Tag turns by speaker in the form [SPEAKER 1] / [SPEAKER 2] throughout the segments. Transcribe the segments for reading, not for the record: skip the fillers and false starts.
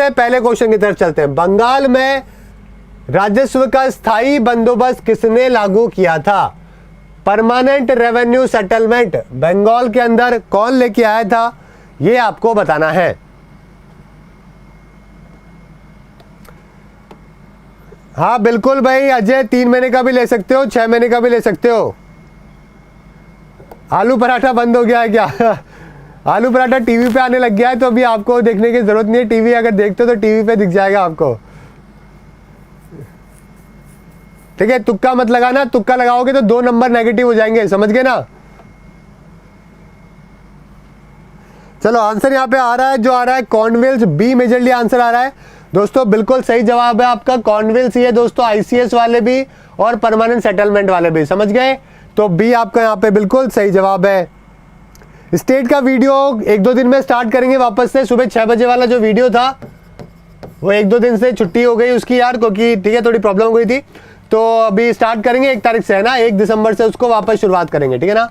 [SPEAKER 1] पहले क्वेश्चन की तरफ चलते हैं। बंगाल में राजस्व का स्थायी बंदोबस्त किसने लागू किया था? परमानेंट रेवेन्यू सेटलमेंट बंगाल के अंदर कौन लेके आया था, ये आपको बताना है। हाँ बिल्कुल भाई अजय, 3 महीने का भी ले सकते हो, 6 महीने का भी ले सकते हो। आलू पराठा बंद हो गया है क्या? आलू पराठा टीवी पे आने लग गया है, तो अभी आपको देखने की जरूरत नहीं है। टीवी अगर देखते हो तो टीवी पे दिख जाएगा आपको। ठीक है, तुक्का मत लगाना, तुक्का लगाओगे तो 2 नंबर नेगेटिव हो जाएंगे, समझ गए ना। चलो आंसर यहाँ पे आ रहा है, जो आ रहा है कॉर्नवेल्स, बी मेजरली आंसर आ रहा है दोस्तों। बिल्कुल सही जवाब है आपका, कॉर्नवेल्स ही है दोस्तों, आईसीएस वाले भी और परमानेंट सेटलमेंट वाले भी, समझ गए। तो बी आपका यहाँ पे बिल्कुल सही जवाब है। स्टेट का वीडियो 1-2 दिन में स्टार्ट करेंगे वापस से। सुबह 6 बजे वाला जो वीडियो था वो 1-2 दिन से छुट्टी हो गई उसकी यार, क्योंकि ठीक है थोड़ी प्रॉब्लम हो गई थी। तो अभी स्टार्ट करेंगे 1 तारीख से, है ना, 1 दिसंबर से उसको वापस शुरुआत करेंगे, ठीक है ना।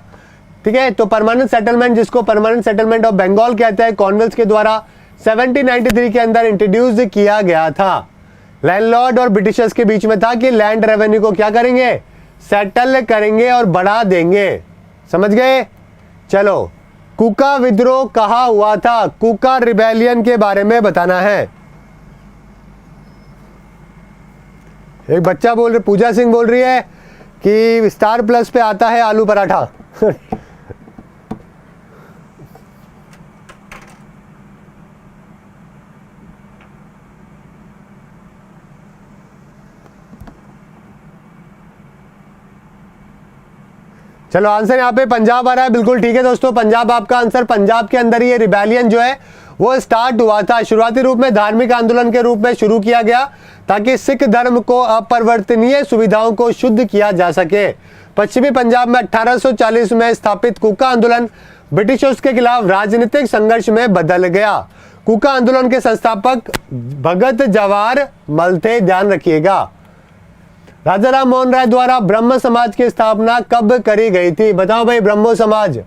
[SPEAKER 1] ठीक है, तो परमानेंट सेटलमेंट, जिसको परमानेंट सेटलमेंट ऑफ बंगाल कहते हैं, कॉर्नवेल्स के द्वारा 1793 के अंदर इंट्रोड्यूस किया गया था। लैंडलॉर्ड और ब्रिटिशर्स के बीच में था कि लैंड रेवेन्यू को क्या करेंगे, सेटल करेंगे और बढ़ा देंगे, समझ गए। चलो, कुका विद्रोह कहाँ हुआ था? कुका रिबेलियन के बारे में बताना है। एक बच्चा बोल रही, पूजा सिंह बोल रही है कि स्टार प्लस पे आता है आलू पराठा। चलो आंसर यहाँ पे पंजाब आ रहा है, बिल्कुल ठीक है दोस्तों, पंजाब आपका आंसर। पंजाब के अंदर ये रिबेलियन जो है वो स्टार्ट हुआ था। शुरुआती रूप में धार्मिक आंदोलन के रूप में शुरू किया गया ताकि सिख धर्म को अपरिवर्तनीय सुविधाओं को शुद्ध किया जा सके। पश्चिमी पंजाब में 1840 में स्थापित कुका आंदोलन ब्रिटिशर्स के खिलाफ राजनीतिक संघर्ष में बदल गया। कुका आंदोलन के संस्थापक भगत जवाहर मल थे, ध्यान रखिएगा। राजा राम मोहन राय द्वारा ब्रह्म समाज की स्थापना कब करी गई थी? बताओ भाई, ब्रह्मो समाज,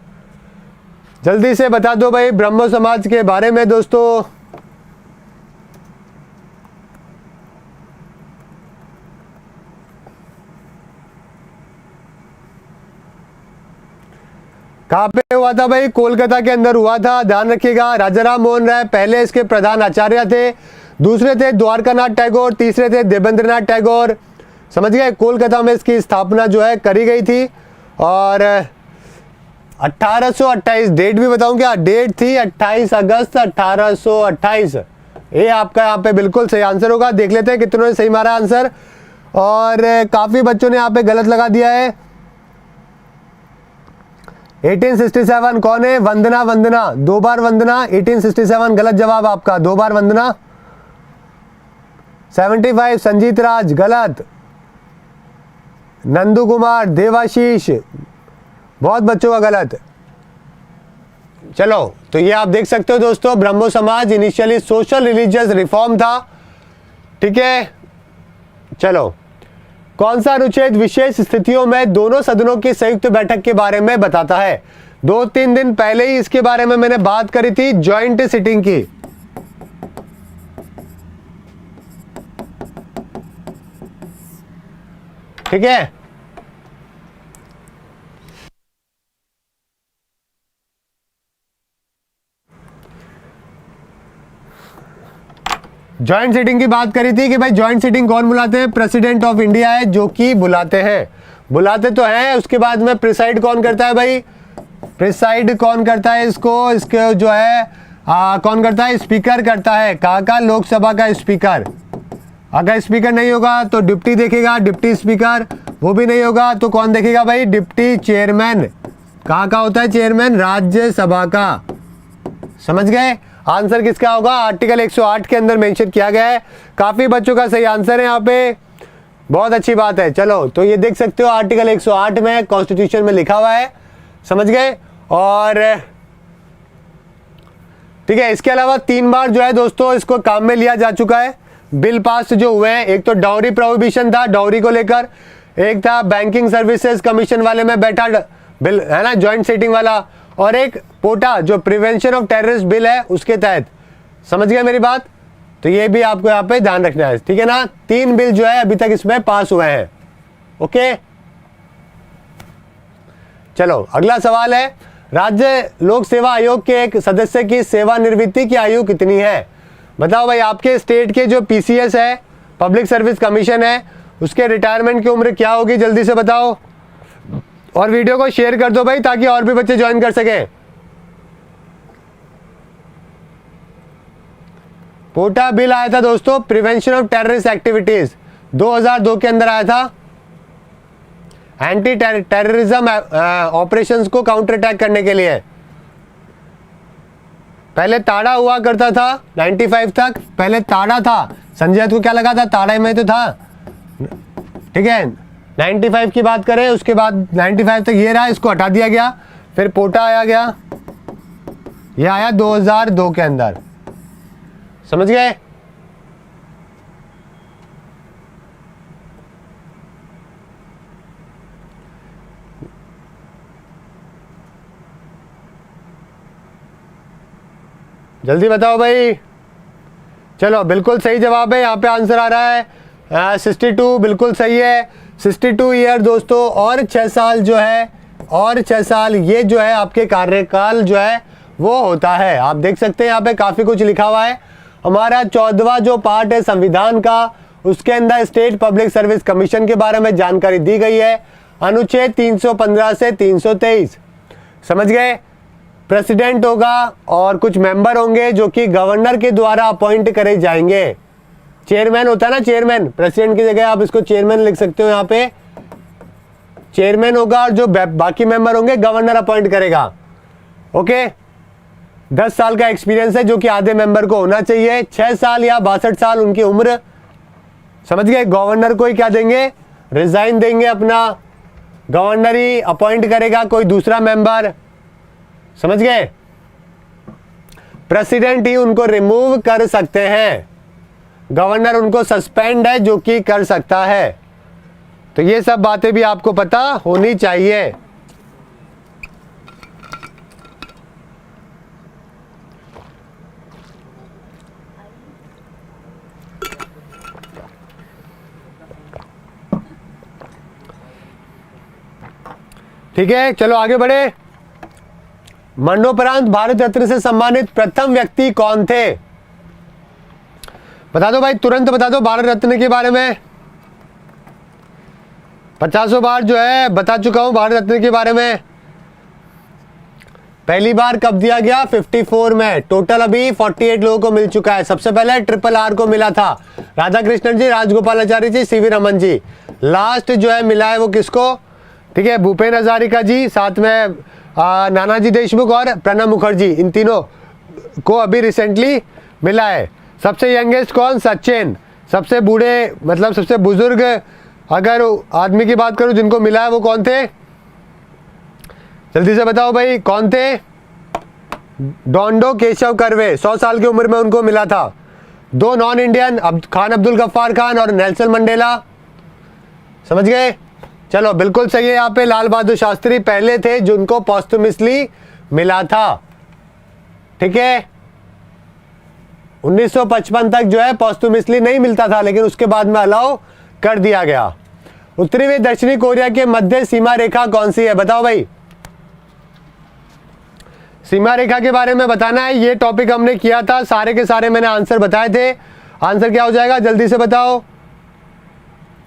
[SPEAKER 1] जल्दी से बता दो भाई ब्रह्मो समाज के बारे में दोस्तों। कहां पे हुआ था भाई? कोलकाता के अंदर हुआ था, ध्यान रखिएगा। राजा राम मोहन राय पहले इसके प्रधान आचार्य थे, दूसरे थे द्वारकानाथ टैगोर, तीसरे थे देवेंद्रनाथ टैगोर, समझ गए। कोलकाता में इसकी स्थापना जो है करी गई थी और 1828, डेट भी बताऊं क्या? डेट थी 28 अगस्त 1828। ये आपका यहाँ पे बिल्कुल सही आंसर होगा। देख लेते हैं कितनों ने सही मारा आंसर, और काफी बच्चों ने यहाँ पे गलत लगा दिया है। 1867 कौन है? वंदना, वंदना 2 बार वंदना। 1867 गलत जवाब आपका, 2 बार वंदना। 75 संजीत राज, गलत। नंदू कुमार, देवाशीष, बहुत बच्चों का गलत। चलो, तो ये आप देख सकते हो दोस्तों, ब्रह्मो समाज इनिशियली सोशल रिलीजियस रिफॉर्म था, ठीक है। चलो, कौन सा अनुच्छेद विशेष स्थितियों में दोनों सदनों की संयुक्त बैठक के बारे में बताता है? 2-3 दिन पहले ही इसके बारे में मैंने बात करी थी, ज्वाइंट सिटिंग की। ठीक है, ज्वाइंट सीटिंग की बात करी थी कि भाई ज्वाइंट सीटिंग कौन बुलाते हैं? प्रेसिडेंट ऑफ इंडिया है जो कि बुलाते हैं, बुलाते तो हैं। उसके बाद में प्रिसाइड कौन करता है भाई? प्रिसाइड कौन करता है इसको? इसके जो है कौन करता है? स्पीकर करता है। कहाँ का? लोकसभा का स्पीकर। अगर स्पीकर नहीं होगा तो डिप्टी देखेगा, डिप्टी स्पीकर। वो भी नहीं होगा तो कौन देखेगा भाई? Deputy chairman. कहाँ का होता है चेयरमैन? राज्यसभा का, समझ गए। आंसर किसका होगा? आर्टिकल 108 के अंदर मेंशन किया गया है। काफी बच्चों का सही आंसर है यहाँ पे, बहुत अच्छी बात है। चलो, तो ये देख सकते हो आर्टिकल 108 में कॉन्स्टिट्यूशन में लिखा हुआ है, समझ गए। और ठीक है, इसके अलावा 3 बार जो है दोस्तों इसको काम में लिया जा चुका है। बिल पास जो हुए हैं, एक तो डाउरी प्रोहिबिशन था, डाउरी को लेकर, एक था बैंकिंग सर्विसेज कमीशन वाले में बैठा बिल है ना, ज्वाइंट सीटिंग वाला, और एक पोटा जो प्रिवेंशन ऑफ टेररिस्ट बिल है उसके तहत, समझ गए मेरी बात। तो ये भी आपको यहाँ पे ध्यान रखना है, ठीक है ना। 3 बिल जो है अभी तक इसमें पास हुए हैं। ओके, चलो अगला सवाल है, राज्य लोक सेवा आयोग के एक सदस्य की सेवानिवृत्ति की आयु कितनी है? बताओ भाई, आपके स्टेट के जो पीसीएस है, पब्लिक सर्विस कमीशन है, उसके रिटायरमेंट की उम्र क्या होगी? जल्दी से बताओ, और वीडियो को शेयर कर दो भाई ताकि और भी बच्चे ज्वाइन कर सकें। पोटा बिल आया था दोस्तों, प्रिवेंशन ऑफ टेररिस्ट एक्टिविटीज, 2002 के अंदर आया था। एंटी टेररिज्म ऑपरेशंस को काउंटर अटैक करने के लिए। पहले ताड़ा हुआ करता था 95 तक, पहले ताड़ा था। संजय को क्या लगा था? ताड़ा में तो था, ठीक है। 95 की बात करें, उसके बाद 95 तक ये रहा, इसको हटा दिया गया, फिर पोटा आया गया, ये आया 2002 के अंदर। समझ गए? जल्दी बताओ भाई। चलो बिल्कुल सही जवाब है, यहाँ पे आंसर आ रहा है 62, बिल्कुल सही है। 62 ईयर दोस्तों, और 6 साल जो है, और 6 साल ये जो है आपके कार्यकाल जो है वो होता है। आप देख सकते हैं यहाँ पे काफ़ी कुछ लिखा हुआ है। हमारा 14वां जो पार्ट है संविधान का, उसके अंदर स्टेट पब्लिक सर्विस कमीशन के बारे में जानकारी दी गई है, अनुच्छेद 315 से 323। समझ गए? प्रेसिडेंट होगा और कुछ मेंबर होंगे जो कि गवर्नर के द्वारा अपॉइंट करे जाएंगे। चेयरमैन होता है ना, चेयरमैन, प्रेसिडेंट की जगह आप इसको चेयरमैन लिख सकते हो। यहाँ पे चेयरमैन होगा और जो बाकी मेंबर होंगे गवर्नर अपॉइंट करेगा। ओके, 10 साल का एक्सपीरियंस है जो कि आधे मेंबर को होना चाहिए। 6 साल या 62 साल उनकी उम्र। समझ गए? गवर्नर को ही क्या देंगे? रिजाइन देंगे अपना, गवर्नर ही अपॉइंट करेगा कोई दूसरा मेंबर। समझ गए? प्रेसिडेंट ही उनको रिमूव कर सकते हैं, गवर्नर उनको सस्पेंड है जो कि कर सकता है। तो ये सब बातें भी आपको पता होनी चाहिए। ठीक है, चलो आगे बढ़े। मरणोपरांत भारत रत्न से सम्मानित प्रथम व्यक्ति कौन थे? बता दो भाई, तुरंत बता दो भारत रत्न के बारे में। 50 बार जो है बता चुका हूं भारत रत्न के बारे में। पहली बार कब दिया गया? 54 में। टोटल अभी 48 लोगों को मिल चुका है। सबसे पहले RRR को मिला था, राधा कृष्णन जी, राजगोपालाचारी जी, CV रमन जी। लास्ट जो है मिला है वो किसको? ठीक है, भूपेन हजारिका जी, साथ में नानाजी देशमुख और प्रणब मुखर्जी, इन तीनों को अभी रिसेंटली मिला है। सबसे यंगेस्ट कौन? सचिन। सबसे बूढ़े मतलब सबसे बुजुर्ग अगर आदमी की बात करूं जिनको मिला है वो कौन थे? जल्दी से बताओ भाई, कौन थे? डोंडो केशव कर्वे, 100 साल की उम्र में उनको मिला था। 2 नॉन इंडियन, खान अब्दुल गफ्फार खान और नेल्सन मंडेला। समझ गए? चलो बिल्कुल सही है। यहाँ पे लाल बहादुर शास्त्री पहले थे जिनको पोस्टुमसली मिला था। ठीक है, 1955 तक जो है पोस्टुमसली नहीं मिलता था, लेकिन उसके बाद में अलाउ कर दिया गया। उत्तरी व दक्षिणी कोरिया के मध्य सीमा रेखा कौन सी है? बताओ भाई। सीमा रेखा के बारे में बताना है, ये टॉपिक हमने किया था, सारे के सारे मैंने आंसर बताए थे। आंसर क्या हो जाएगा? जल्दी से बताओ।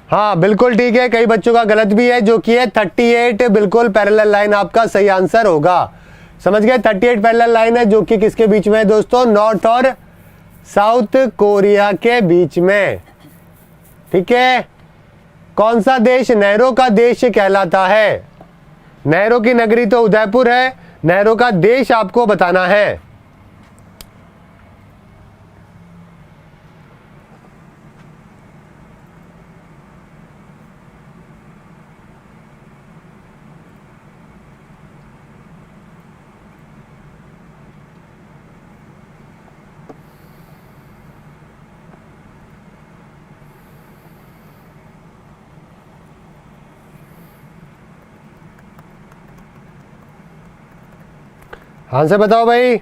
[SPEAKER 1] हाँ बिल्कुल ठीक है, कई बच्चों का गलत भी है जो कि है 38 बिल्कुल पैरेलल लाइन आपका सही आंसर होगा। समझ गए? 38 पैरेलल लाइन है जो कि किसके बीच में है दोस्तों? नॉर्थ और साउथ कोरिया के बीच में। ठीक है, कौन सा देश नहरों का देश कहलाता है? नहरों की नगरी तो उदयपुर है, नहरों का देश आपको बताना है। आंसर बताओ भाई।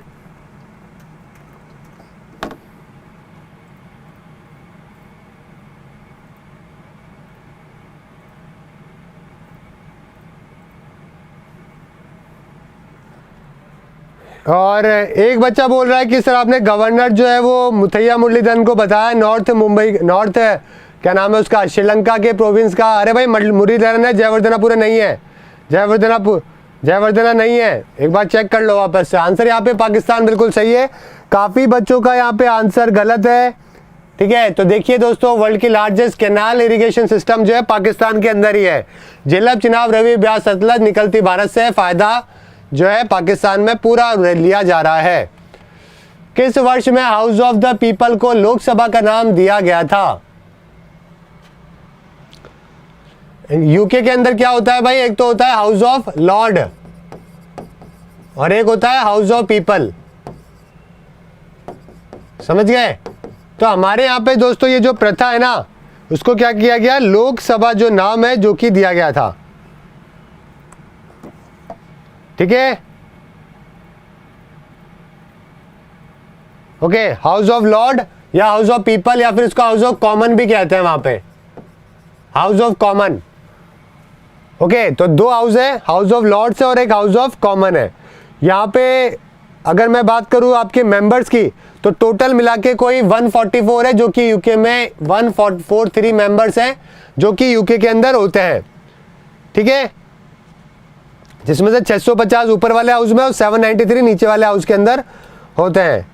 [SPEAKER 1] और एक बच्चा बोल रहा है कि सर आपने गवर्नर जो है वो मुथैया मुरलीधरन को बताया नॉर्थ क्या नाम है उसका, श्रीलंका के प्रोविंस का। अरे भाई मुरलीधरन है, जयवर्धनापुर नहीं है, जयवर्धना नहीं है, एक बार चेक कर लो वापस से। आंसर यहाँ पे पाकिस्तान बिल्कुल सही है। काफ़ी बच्चों का यहाँ पे आंसर गलत है, ठीक है। तो देखिए दोस्तों, वर्ल्ड की लार्जेस्ट कैनाल इरिगेशन सिस्टम जो है पाकिस्तान के अंदर ही है। झेलम, चिनाब, रवि, ब्यास, सतलज निकलती भारत से है, फायदा जो है पाकिस्तान में पूरा लिया जा रहा है। किस वर्ष में हाउस ऑफ द पीपल को लोकसभा का नाम दिया गया था? यूके के अंदर क्या होता है भाई, एक तो होता है हाउस ऑफ लॉर्ड और एक होता है हाउस ऑफ पीपल, समझ गए। तो हमारे यहाँ पे दोस्तों ये जो प्रथा है ना, उसको क्या किया गया, लोकसभा जो नाम है जो कि दिया गया था, ठीक है। ओके, हाउस ऑफ लॉर्ड या हाउस ऑफ पीपल या फिर इसको हाउस ऑफ कॉमन भी कहते हैं वहां पे, हाउस ऑफ कॉमन। ओके, तो दो हाउस है, हाउस ऑफ लॉर्ड्स है और एक हाउस ऑफ कॉमन है। यहाँ पे अगर मैं बात करूँ आपके मेंबर्स की, तो टोटल मिला के कोई 144 है, जो कि यूके में 143 मेंबर्स हैं जो कि यूके के अंदर होते हैं, ठीक है। जिसमें से 650 ऊपर वाले हाउस में और 793 नीचे वाले हाउस के अंदर होते हैं।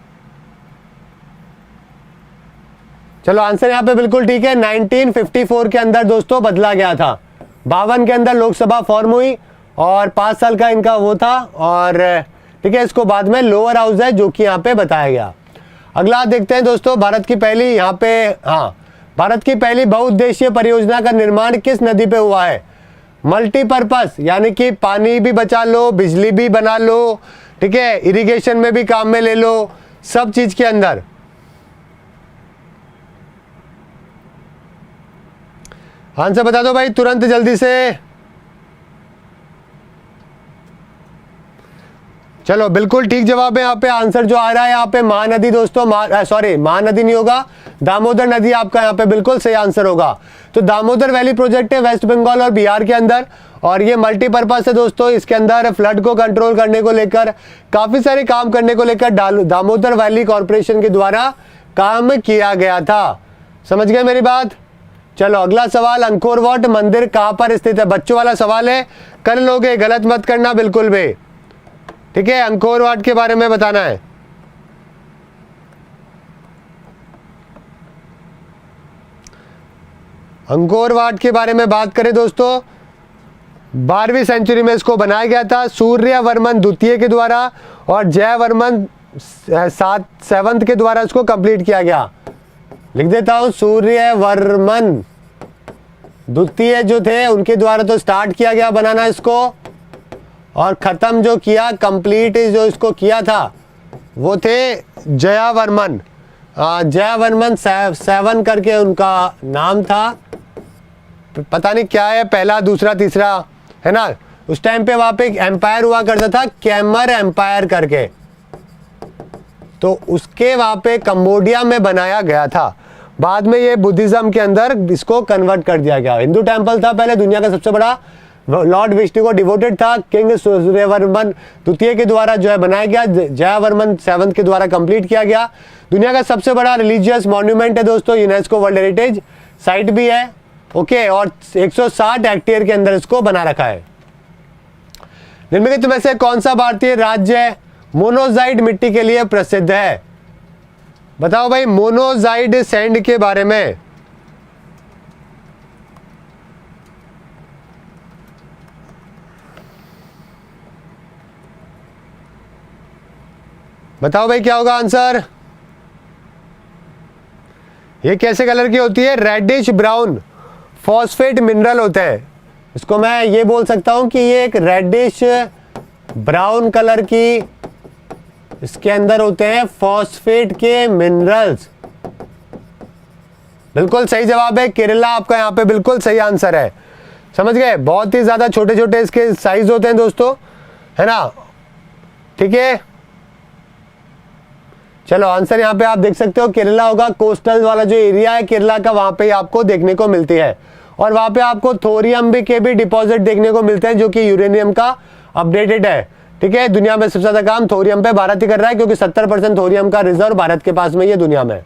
[SPEAKER 1] चलो आंसर यहाँ पे बिल्कुल ठीक है। 1954 के अंदर दोस्तों बदला गया था। 52 के अंदर लोकसभा फॉर्म हुई और 5 साल का इनका वो था, और ठीक है, इसको बाद में लोअर हाउस है जो कि यहाँ पे बताया गया। अगला देखते हैं दोस्तों, भारत की पहली यहाँ पे, हाँ, भारत की पहली बहुउद्देशीय परियोजना का निर्माण किस नदी पे हुआ है? मल्टीपर्पस, यानी कि पानी भी बचा लो, बिजली भी बना लो, ठीक है, इरिगेशन में भी काम में ले लो, सब चीज के अंदर। आंसर बता दो भाई तुरंत जल्दी से। चलो बिल्कुल ठीक जवाब है यहाँ पे। आंसर जो आ रहा है यहाँ पे महानदी दोस्तों, सॉरी महानदी नहीं होगा, दामोदर नदी आपका यहाँ पे बिल्कुल सही आंसर होगा। तो दामोदर वैली प्रोजेक्ट है वेस्ट बंगाल और बिहार के अंदर, और ये मल्टीपर्पज है दोस्तों। इसके अंदर फ्लड को कंट्रोल करने को लेकर, काफी सारे काम करने को लेकर दामोदर वैली कॉर्पोरेशन के द्वारा काम किया गया था। समझ गए मेरी बात? चलो अगला सवाल, अंकोर वाट मंदिर कहां पर स्थित है? बच्चों वाला सवाल है, कर लोगे, गलत मत करना बिल्कुल भी, ठीक है। अंकोर वाट के बारे में बताना है। अंकोर वाट के बारे में बात करें दोस्तों, 12वीं सेंचुरी में इसको बनाया गया था सूर्यवर्मन द्वितीय के द्वारा, और जयवर्मन 7 के द्वारा इसको कंप्लीट किया गया। लिख देता हूं, सूर्यवर्मन द्वितीय जो थे उनके द्वारा तो स्टार्ट किया गया बनाना इसको, और खत्म जो किया, कंप्लीट जो इसको किया था वो थे जयवर्मन। जयवर्मन 7 करके उनका नाम था, पता नहीं क्या है, पहला दूसरा तीसरा है ना। उस टाइम पे वहां पे एक एम्पायर हुआ करता था, कैमर एम्पायर करके, तो उसके वहां पे कंबोडिया में बनाया गया था। बाद में ये बुद्धिज्म के अंदर इसको कन्वर्ट कर दिया गया। हिंदू टेंपल था पहले, दुनिया का सबसे बड़ा, लॉर्ड विष्णु को डिवोटेड था, किंग सूर्यवर्मन द्वितीय के द्वारा जो है बनाया गया, जयवर्मन 7 के द्वारा कंप्लीट किया गया। दुनिया का सबसे बड़ा रिलीजियस मॉन्यूमेंट है दोस्तों, यूनेस्को वर्ल्ड हेरिटेज साइट भी है, ओके, और 160 हेक्टेयर के अंदर इसको बना रखा है। निम्नलिखित में से कौन सा भारतीय राज्य मोनोजाइट मिट्टी के लिए प्रसिद्ध है? बताओ भाई मोनोजाइट सैंड के बारे में। बताओ भाई क्या होगा आंसर? ये कैसे कलर की होती है? रेडिश ब्राउन फॉस्फेट मिनरल होते हैं। इसको मैं ये बोल सकता हूं कि ये एक रेडिश ब्राउन कलर की, इसके अंदर होते हैं फॉस्फेट के मिनरल्स। बिल्कुल सही जवाब है, केरला आपका यहाँ पे बिल्कुल सही आंसर है। समझ गए? बहुत ही ज्यादा छोटे छोटे इसके साइज होते हैं दोस्तों, है ना, ठीक है। चलो आंसर यहाँ पे आप देख सकते हो, केरला होगा। कोस्टल वाला जो एरिया है केरला का, वहां पे आपको देखने को मिलती है, और वहां पे आपको थोरियम भी के भी डिपॉजिट देखने को मिलते हैं, जो कि यूरेनियम का अपडेटेड है। ठीक है, दुनिया में सबसे ज्यादा काम थोरियम पे भारत ही कर रहा है, क्योंकि 70% थोरियम का रिजर्व भारत के पास में ये दुनिया में।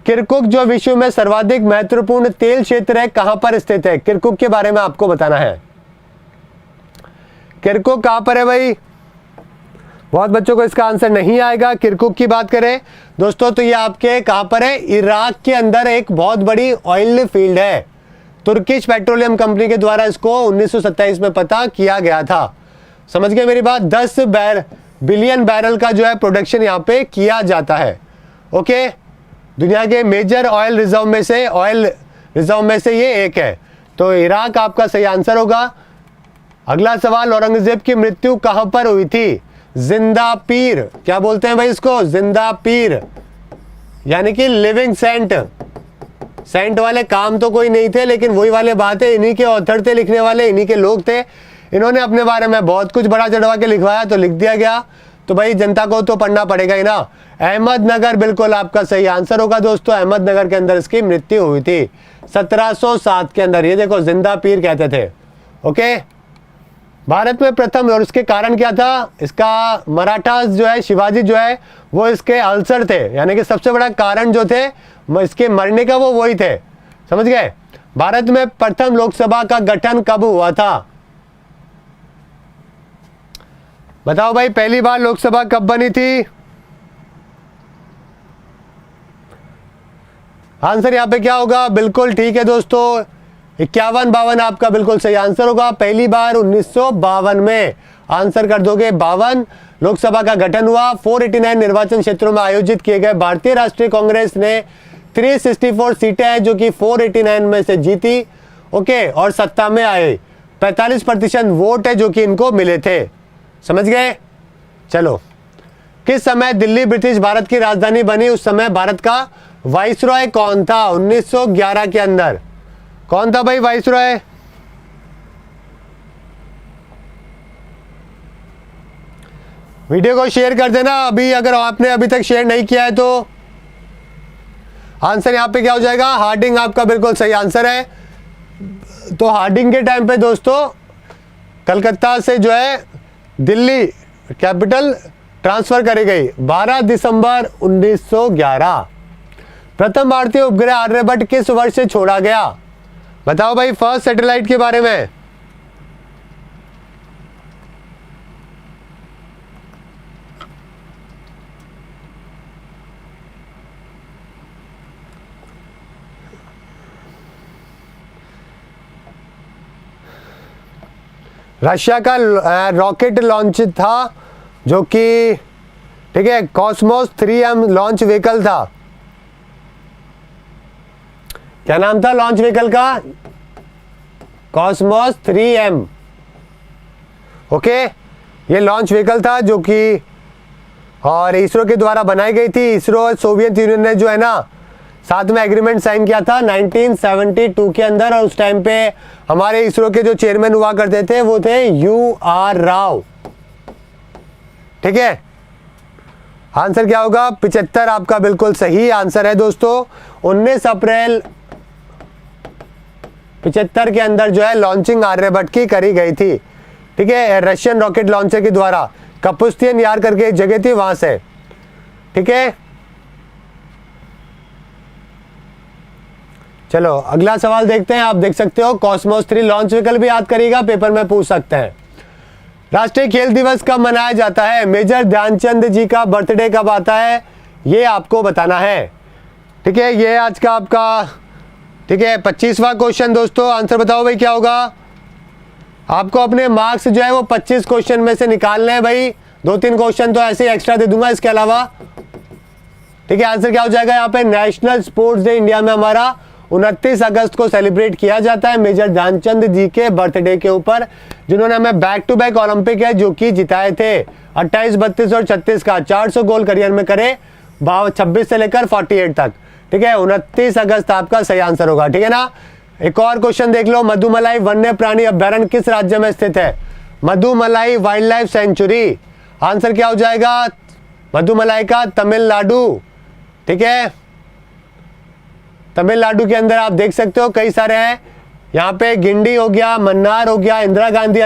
[SPEAKER 1] किरकुक जो विश्व में सर्वाधिक महत्वपूर्ण तेल क्षेत्र है, कहां पर स्थित है? किरकुक के बारे में आपको बताना है। किरकुक कहां पर है भाई? बहुत बच्चों को इसका आंसर नहीं आएगा। किरकुक की बात करें दोस्तों तो ये आपके कहां पर है? इराक के अंदर एक बहुत बड़ी ऑयल फील्ड है। तुर्किश पेट्रोलियम कंपनी के द्वारा इसको 1927 में पता किया गया था। समझ गए मेरी बात? 10 बिलियन बैरल का जो है प्रोडक्शन यहाँ पे किया जाता है। ओके, दुनिया के मेजर ऑयल रिजर्व में से ये एक है, तो इराक आपका सही आंसर होगा। अगला सवाल, औरंगजेब की मृत्यु कहां पर हुई थी? जिंदा पीर। क्या बोलते हैं भाई इसको? जिंदा पीर, यानी कि लिविंग सेंट। सेंट वाले काम तो कोई नहीं थे, लेकिन वही वाले बात है, इन्हीं के ऑथर थे, लिखने वाले इन्हीं के लोग थे। इन्होंने अपने बारे में बहुत कुछ बड़ा चढ़वा के लिखवाया, तो लिख दिया गया, तो भाई जनता को तो पढ़ना पड़ेगा ही ना। अहमदनगर बिल्कुल आपका सही आंसर होगा दोस्तों। अहमदनगर के अंदर इसकी मृत्यु हुई थी 1707 के अंदर। ये देखो, जिंदा पीर कहते थे। ओके, भारत में प्रथम, और इसके कारण क्या था? इसका मराठा जो है, शिवाजी जो है, वो इसके अल्सर थे, यानी कि सबसे बड़ा कारण जो थे इसके मरने का वो वही थे। समझ गए? भारत में प्रथम लोकसभा का गठन कब हुआ था? बताओ भाई, पहली बार लोकसभा कब बनी थी? आंसर यहां पे क्या होगा? बिल्कुल ठीक है दोस्तों, 51-52 आपका बिल्कुल सही आंसर होगा। पहली बार 1952 में आंसर कर दोगे। 52 लोकसभा का गठन हुआ। 489 निर्वाचन क्षेत्रों में आयोजित किए गए। भारतीय राष्ट्रीय कांग्रेस ने 364 सीटें हैं जो कि 489 में से जीती। ओके, और सत्ता में आए। 45% वोट है जो कि इनको मिले थे। समझ गए? चलो, किस समय दिल्ली ब्रिटिश भारत की राजधानी बनी? उस समय भारत का वाइसरॉय कौन था? 1911 के अंदर कौन था भाई वाइसरॉय? वीडियो को शेयर कर देना अभी, अगर आपने अभी तक शेयर नहीं किया है तो। आंसर यहां पे क्या हो जाएगा? हार्डिंग आपका बिल्कुल सही आंसर है। तो हार्डिंग के टाइम पे दोस्तों कलकत्ता से जो है दिल्ली कैपिटल ट्रांसफर करी गई 12 दिसंबर 1911। प्रथम भारतीय उपग्रह आर्यभट्ट किस वर्ष से छोड़ा गया? बताओ भाई, फर्स्ट सैटेलाइट के बारे में। रशिया का रॉकेट लॉन्च था जो कि ठीक है कॉस्मोस 3M लॉन्च व्हीकल था। क्या नाम था लॉन्च व्हीकल का? Cosmos 3M। ओके, ये लॉन्च व्हीकल था जो कि और इसरो के द्वारा बनाई गई थी। इसरो और सोवियत यूनियन ने जो है ना साथ में एग्रीमेंट साइन किया था 1972 के अंदर, और उस टाइम पे हमारे इसरो के जो चेयरमैन हुआ करते थे वो थे UR राव। ठीक है, आंसर क्या होगा? 75 आपका बिल्कुल सही आंसर है दोस्तों। 19 अप्रैल 75 के अंदर जो है लॉन्चिंग आर्यभट्ट की करी गई थी। ठीक है, रशियन रॉकेट लॉन्चर के द्वारा। कपुस्तियन यार करके एक जगह थी, वहां से। ठीक है, चलो अगला सवाल देखते हैं। आप देख सकते हो कॉस्मोस 3 लॉन्च व्हीकल भी याद करिएगा, पेपर में पूछ सकते हैं। राष्ट्रीय खेल दिवस कब मनाया जाता है? मेजर ध्यानचंद जी का बर्थडे कब आता है? ये आपको बताना है। ठीक है, ये आज का आपका ठीक है 25वां क्वेश्चन दोस्तों। आंसर बताओ भाई क्या होगा? आपको अपने मार्क्स जो है वो 25 क्वेश्चन में से निकालने हैं भाई। 2-3 क्वेश्चन तो ऐसे ही एक्स्ट्रा दे दूंगा इसके अलावा। ठीक है, आंसर क्या हो जाएगा यहाँ पे? नेशनल स्पोर्ट्स डे इंडिया में हमारा 29 अगस्त को सेलिब्रेट किया जाता है मेजर ध्यानचंद जी के बर्थडे के ऊपर, जिन्होंने हमें बैक टू बैक ओलंपिक है जो कि जिताए थे 28, 32 और 36 का 400 गोल करियर में करे 26 से लेकर 48 तक। ठीक है, 29 अगस्त आपका सही आंसर होगा। ठीक है ना। एक और क्वेश्चन देख लो, मधुमलाई वन्य प्राणी अभ्यारण्य किस राज्य में स्थित है? Mudumalai wildlife sanctuary. Answer क्या हो जाएगा? मधुमलाई का तमिलनाडु। ठीक है, तमिलनाडु के अंदर आप देख सकते हो कई सारे हैं। यहाँ पे गिंडी हो गया, मन्नार हो गया, इंदिरा गांधी